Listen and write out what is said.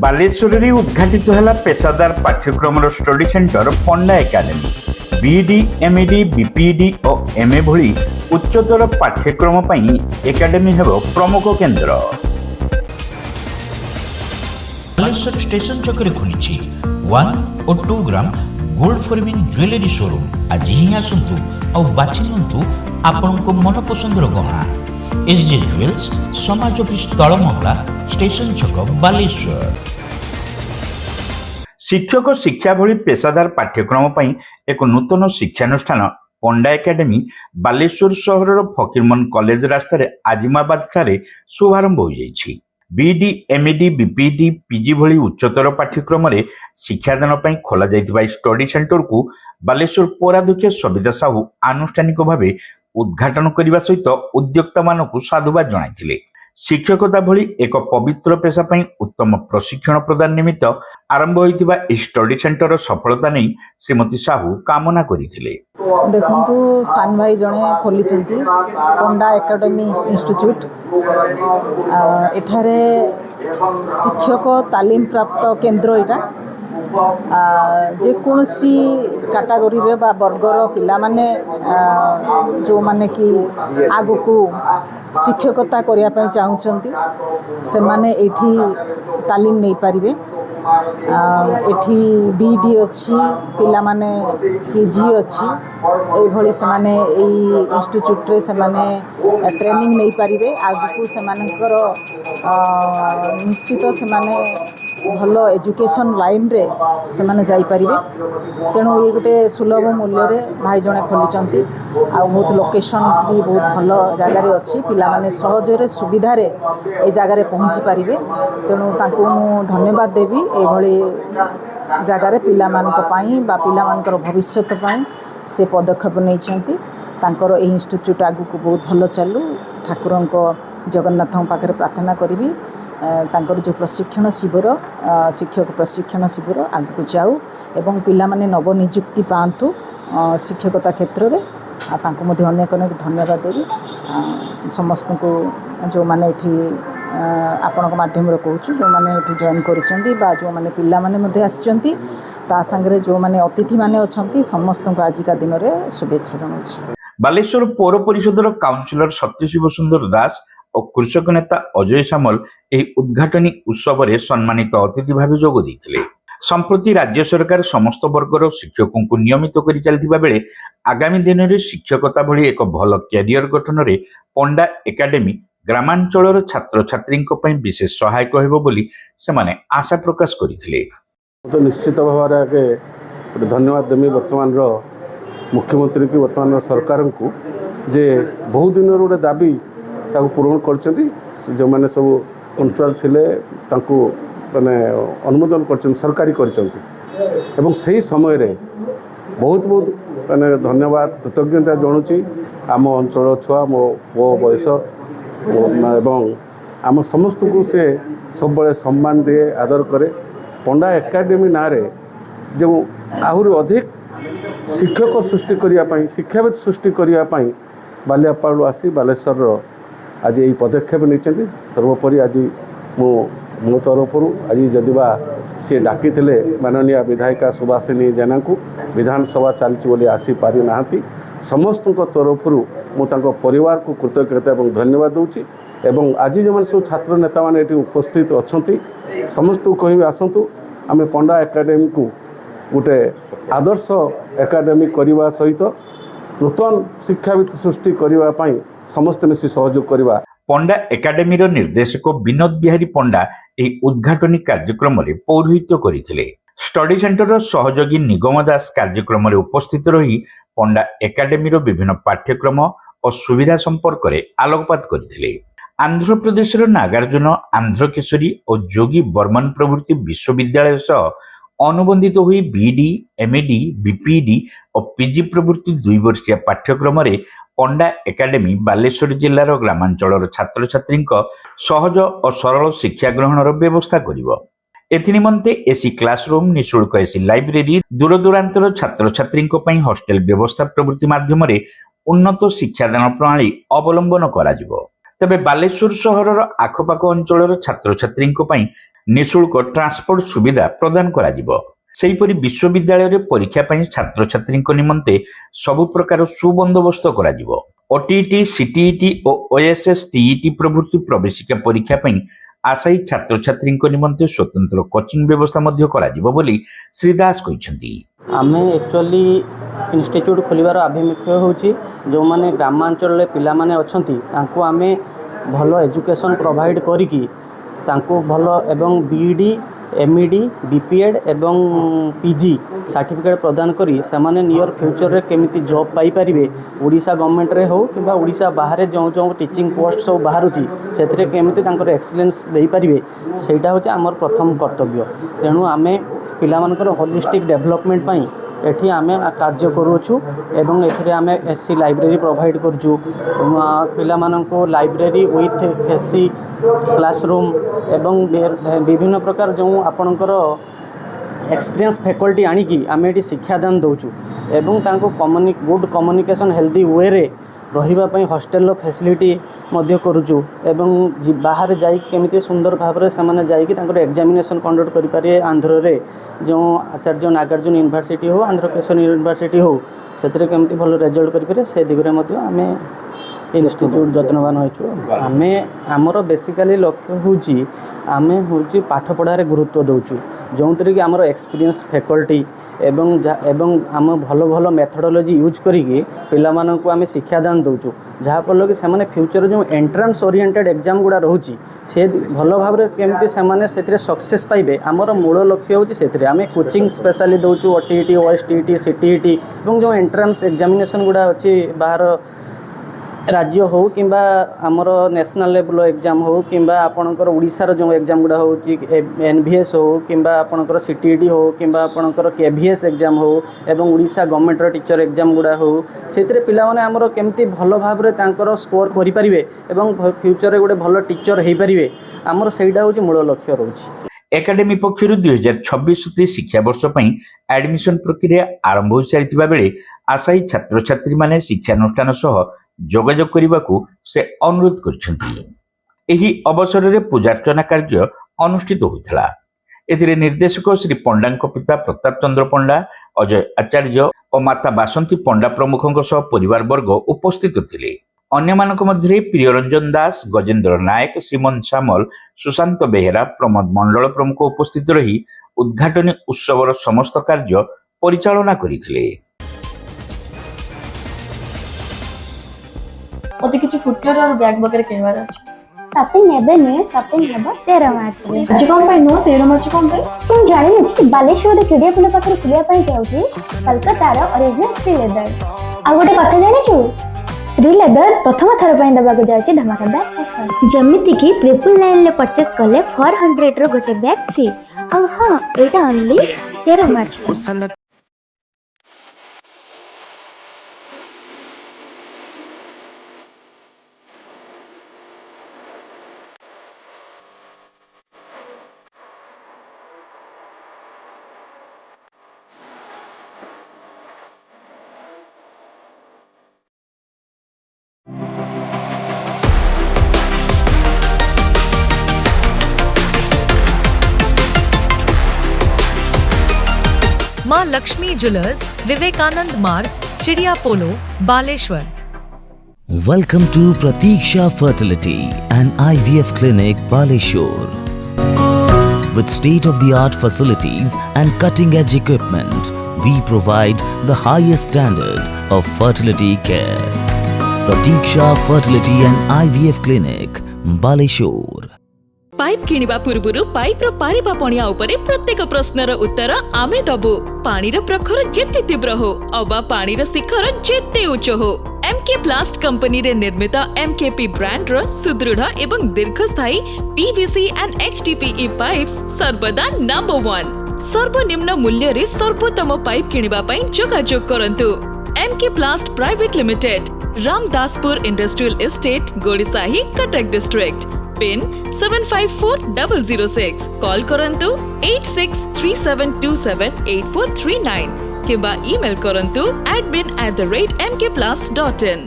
ବାଲେଶ୍ୱରରେ ଉଦ୍ଘାଟିତ ହେଲା ପେସାଦାର ପାଠ୍ୟକ୍ରମର study centre Panda academy. BEd, MEd, BPEd ଓ ଏମ୍ଏ ଭଳି ଉଚ୍ଚତର ପାଠ୍ୟକ୍ରମ ପାଇଁ ଏକାଡେମୀ ହେବ ପ୍ରମୁଖ କେନ୍ଦ୍ର। ବାଲେଶ୍ୱର ଷ୍ଟେସନ ଛକରେ ଖୋଲିଛି 1 ଓ 2 gram gold forming jewellery showroom. ଆଜି ହିଁ ଆସନ୍ତୁ ଆଉ ବାଛି ନିଅନ୍ତୁ ଆପଣଙ୍କ ମନପସନ୍ଦର ଗହଣା। SJ ଜୁଏଲ୍ସ, ସମାଜ ଅଫିସ ତଳମହଲା, ଷ୍ଟେସନ ଛକ, ବାଲେଶ୍ୱର। ଶିକ୍ଷକ ଶିକ୍ଷା ଭଳି ପେସାଦାର ପାଠ୍ୟକ୍ରମ ପାଇଁ ଏକ ନୂତନ ଶିକ୍ଷାନୁଷ୍ଠାନ ପଣ୍ଡା ଏକାଡେମୀ ବାଲେଶ୍ୱର ସହରର ଫକୀରମୋହନ କଲେଜ ରାସ୍ତାରେ ଆଜିମାବାଦଠାରେ ଶୁଭାରମ୍ଭ ହୋଇଯାଇଛି। ବିଇଡି, ଏମ୍ଇଡି, ବିପିଇଡି, ପିଜି ଭଳି ଉଚ୍ଚତର ପାଠ୍ୟକ୍ରମରେ ଶିକ୍ଷାଦାନ ପାଇଁ ଖୋଲାଯାଇଥିବା ଏହି ଷ୍ଟଡି ସେଣ୍ଟରକୁ ବାଲେଶ୍ୱର ପୌରାଧ୍ୟକ୍ଷ ସବିତା ସାହୁ ଆନୁଷ୍ଠାନିକ ଭାବେ ଉଦ୍ଘାଟନ କରିବା ସହିତ ଉଦ୍ୟୋକ୍ତାମାନଙ୍କୁ ସାଧୁବାଦ ଜଣାଇଥିଲେ। ଶିକ୍ଷକତା ଭଳି ଏକ ପବିତ୍ର ପେଶା ପାଇଁ ଉତ୍ତମ ପ୍ରଶିକ୍ଷଣ ପ୍ରଦାନ ନିମିତ୍ତ ଆରମ୍ଭ ହୋଇଥିବା ଏହି ଷ୍ଟଡି ସେଣ୍ଟରର ସଫଳତା ନେଇ ଶ୍ରୀମତୀ ସାହୁ କାମନା କରିଥିଲେ। ଦେଖନ୍ତୁ, ସାନ ଭାଇ ଜଣେ ଖୋଲିଛନ୍ତି ପଣ୍ଡା ଏକାଡେମୀ ଇନଷ୍ଟିଚ୍ୟୁଟ୍। ଏଠାରେ ଶିକ୍ଷକ ତାଲିମ ପ୍ରାପ୍ତ କେନ୍ଦ୍ର। ଏଇଟା ଯେକୌଣସି କାଟାଗୋରୀରେ ବା ବର୍ଗର ପିଲାମାନେ ଯେଉଁମାନେ କି ଆଗକୁ ଶିକ୍ଷକତା କରିବା ପାଇଁ ଚାହୁଁଛନ୍ତି ସେମାନେ ଏଇଠି ତାଲିମ ନେଇପାରିବେ। ଏଠି ବିଇଡି ଅଛି, ପିଲାମାନେ ପିଜି ଅଛି, ଏଇଭଳି ସେମାନେ ଏଇ ଇନଷ୍ଟିଚ୍ୟୁଟ୍ରେ ସେମାନେ ଟ୍ରେନିଂ ନେଇପାରିବେ। ଆଗକୁ ସେମାନଙ୍କର ନିଶ୍ଚିତ ସେମାନେ ଭଲ ଏଜୁକେସନ୍ ଲାଇନ୍ରେ ସେମାନେ ଯାଇପାରିବେ। ତେଣୁ ଇଏ ଗୋଟେ ସୁଲଭ ମୂଲ୍ୟରେ ଭାଇ ଜଣେ ଖୋଲିଛନ୍ତି। ଆଉ ବହୁତ ଲୋକେସନ୍ ବି ବହୁତ ଭଲ ଜାଗାରେ ଅଛି। ପିଲାମାନେ ସହଜରେ ସୁବିଧାରେ ଏ ଜାଗାରେ ପହଞ୍ଚି ପାରିବେ। ତେଣୁ ତାଙ୍କୁ ମୁଁ ଧନ୍ୟବାଦ ଦେବି ଏଇଭଳି ଜାଗାରେ ପିଲାମାନଙ୍କ ପାଇଁ ବା ପିଲାମାନଙ୍କର ଭବିଷ୍ୟତ ପାଇଁ ସେ ପଦକ୍ଷେପ ନେଇଛନ୍ତି। ତାଙ୍କର ଏହି ଇନଷ୍ଟିଚ୍ୟୁଟ୍ ଆଗକୁ ବହୁତ ଭଲ ଚାଲୁ। ଠାକୁରଙ୍କ ଜଗନ୍ନାଥଙ୍କ ପାଖରେ ପ୍ରାର୍ଥନା କରିବି ତାଙ୍କର ଯେଉଁ ପ୍ରଶିକ୍ଷଣ ଶିବିର, ଶିକ୍ଷକ ପ୍ରଶିକ୍ଷଣ ଶିବିର ଆଗକୁ ଯାଉ ଏବଂ ପିଲାମାନେ ନବନିଯୁକ୍ତି ପାଆନ୍ତୁ ଶିକ୍ଷକତା କ୍ଷେତ୍ରରେ। ଆଉ ତାଙ୍କୁ ମଧ୍ୟ ଅନେକ ଅନେକ ଧନ୍ୟବାଦ ଦେବି। ସମସ୍ତଙ୍କୁ ଯେଉଁମାନେ ଏଠି ଆପଣଙ୍କ ମାଧ୍ୟମରେ କହୁଛୁ, ଯେଉଁମାନେ ଏଠି ଜଏନ୍ କରିଛନ୍ତି ବା ଯେଉଁମାନେ ପିଲାମାନେ ମଧ୍ୟ ଆସିଛନ୍ତି, ତା ସାଙ୍ଗରେ ଯେଉଁମାନେ ଅତିଥିମାନେ ଅଛନ୍ତି, ସମସ୍ତଙ୍କୁ ଆଜିକା ଦିନରେ ଶୁଭେଚ୍ଛା ଜଣାଉଛି। ବାଲେଶ୍ୱର ପୌର ପରିଷଦର କାଉନସିଲର ସତ୍ୟଶିବ ସୁନ୍ଦର ଦାସ ଓ କୃଷକ ନେତା ଅଜୟ ସାମଲ ଏହି ଉଦ୍ଘାଟନୀ ଉତ୍ସବରେ ସମ୍ମାନିତ ଅତିଥି ଭାବେ ଯୋଗ ଦେଇଥିଲେ। ସମ୍ପ୍ରତି ରାଜ୍ୟ ସରକାର ସମସ୍ତ ବର୍ଗର ଶିକ୍ଷକଙ୍କୁ ନିୟମିତ କରି ଚାଲିଥିବା ବେଳେ ଆଗାମୀ ଦିନରେ ଶିକ୍ଷକତା ଭଳି ଏକ ଭଲ କ୍ୟାରିୟର ଗଠନରେ ପଣ୍ଡା ଏକାଡେମୀ ଗ୍ରାମାଞ୍ଚଳର ଛାତ୍ରଛାତ୍ରୀଙ୍କ ପାଇଁ ବିଶେଷ ସହାୟକ ହେବ ବୋଲି ସେମାନେ ଆଶା ପ୍ରକାଶ କରିଥିଲେ। ନିଶ୍ଚିତ ଭାବରେ ଆଗେ ଗୋଟେ ଧନ୍ୟବାଦ ଦେମି ବର୍ତ୍ତମାନର ମୁଖ୍ୟମନ୍ତ୍ରୀକୁ, ବର୍ତ୍ତମାନର ସରକାରଙ୍କୁ, ଯେ ବହୁ ଦିନର ଗୋଟେ ଦାବି ତାକୁ ପୂରଣ କରିଛନ୍ତି। ଯେଉଁମାନେ ସବୁ କଣ୍ଟ୍ରୋଲ ଥିଲେ ତାଙ୍କୁ ମାନେ ଅନୁମୋଦନ କରିଛନ୍ତି, ସରକାରୀ କରିଛନ୍ତି। ଏବଂ ସେହି ସମୟରେ ବହୁତ ମାନେ ଧନ୍ୟବାଦ କୃତଜ୍ଞତା ଜଣାଉଛି ଆମ ଅଞ୍ଚଳ ଛୁଆ, ମୋ ପୁଅ ବୟସ ଏବଂ ଆମ ସମସ୍ତଙ୍କୁ ସେ ସବୁବେଳେ ସମ୍ମାନ ଦିଏ, ଆଦର କରେ। ପଣ୍ଡା ଏକାଡେମୀ ନାଁରେ ଯେଉଁ ଆହୁରି ଅଧିକ ଶିକ୍ଷକ ସୃଷ୍ଟି କରିବା ପାଇଁ, ଶିକ୍ଷାବିତ ସୃଷ୍ଟି କରିବା ପାଇଁ ବାଲିଆପାଳରୁ ଆସି ବାଲେଶ୍ୱରର ଆଜି ଏହି ପଦକ୍ଷେପ ନେଇଛନ୍ତି। ସର୍ବୋପରି ଆଜି ମୁଁ ମୋ ତରଫରୁ ଆଜି ଯଦିବା ସିଏ ଡାକିଥିଲେ ମାନନୀୟ ବିଧାୟିକା ସୁବାସିନୀ ଜେନାଙ୍କୁ, ବିଧାନସଭା ଚାଲିଛି ବୋଲି ଆସିପାରିନାହାନ୍ତି, ସମସ୍ତଙ୍କ ତରଫରୁ ମୁଁ ତାଙ୍କ ପରିବାରକୁ କୃତଜ୍ଞତା ଏବଂ ଧନ୍ୟବାଦ ଦେଉଛି। ଏବଂ ଆଜି ଯେଉଁମାନେ ସବୁ ଛାତ୍ର ନେତାମାନେ ଏଠି ଉପସ୍ଥିତ ଅଛନ୍ତି, ସମସ୍ତଙ୍କୁ କହିବି ଆସନ୍ତୁ ଆମେ ପଣ୍ଡା ଏକାଡେମୀକୁ ଗୋଟେ ଆଦର୍ଶ ଏକାଡେମୀ କରିବା ସହିତ ନୂତନ ଶିକ୍ଷାବିତ ସୃଷ୍ଟି କରିବା ପାଇଁ ସମସ୍ତେ ମିଶି ସହଯୋଗ କରିବା। ପଣ୍ଡା ଏକାଡେମୀର ନିର୍ଦ୍ଦେଶକ ବିନୋଦ ବିହାରୀ ପଣ୍ଡା ଏହି ଉଦ୍ଘାଟନୀ କାର୍ଯ୍ୟକ୍ରମରେ ପୌରୋହିତ୍ୟ କରିଥିଲେ। ଷ୍ଟଡି ସେଣ୍ଟରର ସହଯୋଗୀ ନିଗମ ଦାସ କାର୍ଯ୍ୟକ୍ରମରେ ଉପସ୍ଥିତ ରହି ପଣ୍ଡା ଏକାଡେମୀର ବିଭିନ୍ନ ପାଠ୍ୟକ୍ରମ ଓ ସୁବିଧା ସମ୍ପର୍କରେ ଆଲୋକପାତ କରିଥିଲେ। ଆନ୍ଧ୍ରପ୍ରଦେଶର ନାଗାର୍ଜୁନ, ଆନ୍ଧ୍ରକେଶରୀ ଓ ଯୋଗୀ ବର୍ମନ ପ୍ରଭୃତି ବିଶ୍ୱବିଦ୍ୟାଳୟ ସହ ଅନୁବନ୍ଧିତ ହୋଇ ବିଇଡି, ଏମ୍ଇଡି, ବିପିଇଡି ଓ ପିଜି ପ୍ରଭୃତି 2 ବର୍ଷିଆ ପାଠ୍ୟକ୍ରମରେ ପଣ୍ଡା ଏକାଡେମୀ ବାଲେଶ୍ୱର ଜିଲ୍ଲାର ଗ୍ରାମାଞ୍ଚଳର ଛାତ୍ରଛାତ୍ରୀଙ୍କ ସହଜ ଓ ସରଳ ଶିକ୍ଷା ଗ୍ରହଣର ବ୍ୟବସ୍ଥା କରିବ। ଏଥିନିମନ୍ତେ ଏସି କ୍ଲାସରୁମ୍, ନିଃଶୁଳ୍କ ଏସି ଲାଇବ୍ରେରୀ, ଦୂରଦୂରାନ୍ତର ଛାତ୍ରଛାତ୍ରୀଙ୍କ ପାଇଁ ହଷ୍ଟେଲ ବ୍ୟବସ୍ଥା ପ୍ରଭୃତି ମାଧ୍ୟମରେ ଉନ୍ନତ ଶିକ୍ଷାଦାନ ପ୍ରଣାଳୀ ଅବଲମ୍ବନ କରାଯିବ। ତେବେ ବାଲେଶ୍ୱର ସହରର ଆଖପାଖ ଅଞ୍ଚଳର ଛାତ୍ରଛାତ୍ରୀଙ୍କ ପାଇଁ निःशुल्क ट्रांसपोर्ट सुविधा प्रदान कराଯିब। सेहीपरि विश्वविद्यालय परीक्षा ପାଇଁ ଛାତ୍ରଛାତ୍ରୀଙ୍କ ନିମନ୍ତେ ସବୁ ପ୍ରକାର ସୁବନ୍ଦୋବସ୍ତ କରାଯିବ। ଓଟିଇଟି, ସିଟିଇଟି ଓ ଓଏସଏସ୍ ଟିଇଟି ପ୍ରଭୃତି ପ୍ରବେଶିକା ପରୀକ୍ଷା ପାଇଁ ଆଶାୟୀ ଛାତ୍ରଛାତ୍ରୀଙ୍କ ନିମନ୍ତେ ସ୍ୱତନ୍ତ୍ର କୋଚିଂ ବ୍ୟବସ୍ଥା ମଧ୍ୟ କରାଯିବ ବୋଲି ଶ୍ରୀ ଦାସ କହିଛନ୍ତି। आमे एक्चुअली इंस्टीट्यूट खोलिबार आभिमुख्य होची जो माने ग्रामांचल पिला माने अछंती तांको आमे भलो एजुकेशन प्रोवाइड करिकी तांको भलो एवं बीईडी, एमईडी, बीपीएड एवं पीजी सर्टिफिकेट प्रदान करी से माने नियर फ्यूचर रे केमिति जॉब पाई परिबे ओडिशा गवर्नमेंट रे हो किबा ओडिशा बाहर जो जो टीचिंग पोस्ट सब बाहरुची सेथरे केमिति तांकर एक्सीलेंस देई परिबे सेटा होची हमर प्रथम कर्तव्य। तेणु आमे पिला मानकर होलिस्टिक डेवलपमेंट पाई एठी आमे कार्य करूछु एवं एथिरे आमे एससी लाइब्रेरी प्रोवाइड करछु पिला मानको लाइब्रेरी विथ एससी क्लासरूम एवं विभिन्न प्रकार जो आपणकर एक्सपीरियंस फैकल्टी आनिकी आमे एठी शिक्षादान दउछु एवं तांको गुड कम्युनिकेशन हेल्दी वे रे रहिबा पई हॉस्टल फैसिलिटी मध्य करूछु एवं बाहर जाई केमिति सुंदर भाबरे से जाइकी तांकर एग्जामिनेशन कंडक्ट करि पारे आंध्र रे जो आचार्य नागार्जुन यूनिवर्सिटी हो आंध्र केशव यूनिवर्सिटी हो सेतरे केमिति भलो रिजल्ट करि पारे से दिगरे मध्य आमे इंस्टीट्यूट जत्नवान होइछु। आमे हमर बेसिकली लक्ष्य होची आमे होची पाठ पढ़ारे गुरुत्व दउछु जोंतरे कि हमर एक्सपीरियंस फैकल्टी एवं आम भल भल मेथडोलॉजी यूज करिकी पिला माननकु आमे शिक्षादान दउछु जहाँ फल कि सेमाने फ्यूचर जो एंट्रांस ओरिएंटेड एग्जाम गुड़ा रोची से भल भाव केमती सेमाने सेतिरे सक्सेस पाइबे आमर मूल लक्ष्य होची सेतिरे आमे कोचिंग स्पेशली दउछु ओटीईटी, ओएसटीईटी, सिटीईटी एवं जो एंट्रांस एग्जामिनेशन गुड़ा अछि बाहर राज्य हो किंबा आमर नेशनल लेवल एग्जाम हो किंबा आपणकर ओडिशार जो एग्जाम गुड़ा हो एनवीएस हो किंबा आपणकर सिटीईटी हो किंबा आपणकर केवीएस एग्जाम हो एवं ओडिशा गवर्नमेंट टीचर एग्जाम गुड़ा हो सेतिरे पिला माने आमर केमती भल भाव रे तांकर स्कोर करि परिबे एवं फ्यूचर रे गोटे भल टीचर हेई परिबे आमर सेइडा होची मूल लक्ष्य रहउची। एकाडेमी पक्षर 2026 शिक्षा वर्ष पर एडमिशन प्रक्रिया आरंभ हो सारी बेले आशायी छात्र छात्री माने शिक्षानुष्ठान सह जोगाजोग करने को से अनुरोध कर अवसर में पूजार्चना कार्य अनुष्ठित होता। एथिरे निर्देशक श्री पंडा पिता प्रताप चंद्र पंडा, अजय आचार्य और माता बासंती पंडा प्रमुखों सह परिवार वर्ग उपस्थित थिले। अन्य मानक मध्य प्रियरंजन दास, गजेंद्र नायक, श्रीमन सामल, सुशांत बेहेरा, प्रमोद मंडल प्रमुख उपस्थित रही उद्घाटनी उत्सवर समस्त कार्य परिचालना करथिले। मते किछि फुटवेयर और बैग वगैरह किनवार अछि। शॉपिंग नेबे नुए शॉपिंग हेबो 13 मार्च रे। आज कोन पे नो 13 मार्च कोन पे तुम जानि कि बालेश्वर रे चिड़िया पुल पाखर खुलिया पई जाउची कलकत्ता रो ओरिजिनल फ्री लेदर। आ गोटे कथा जानि छु फ्री लेदर प्रथम थर पई दबा को जाउची धमाकेदार ऑफर जमिति कि 999 ले परचेस करले 400 रो गोटे बैग फ्री। आ हां एटा ओनली 13 मार्च को। मां लक्ष्मी ज्वेलर्स, विवेकानंद मार्ग, चिड़िया पोलो, Baleshwar. Welcome to Pratiksha Fertility and IVF Clinic, Baleshwar. With state-of-the-art facilities and cutting-edge equipment, we provide the highest standard of fertility care. Pratiksha Fertility and IVF Clinic, Baleshwar. Pipe किनिबा पूर्वरु pipe रो पारिबा पणिया उपरे प्रत्येक प्रश्नर उत्तर आमे दबु। पानी रो प्रखर जेते तीव्र हो अबा पानी रो शिखर जेते उच्च हो एमके प्लास्ट कंपनी रे निर्मित एमकेपी ब्रांड रो सुदृढ़ एवं दीर्घस्थायी पीवीसी एंड एचडीपीई पाइप्स सर्वदा नंबर 1। सर्वनिम्न मूल्य रे सर्वोत्तम पाइप किनिबा पई जोगाजोग करंतु। MK plast private limited, Ramdaspur industrial estate, Gorisahi, Cuttack district. Pin 754006। Call करंतु 8637278439 किंबा ईमेल करंतु admin@mkplast.in।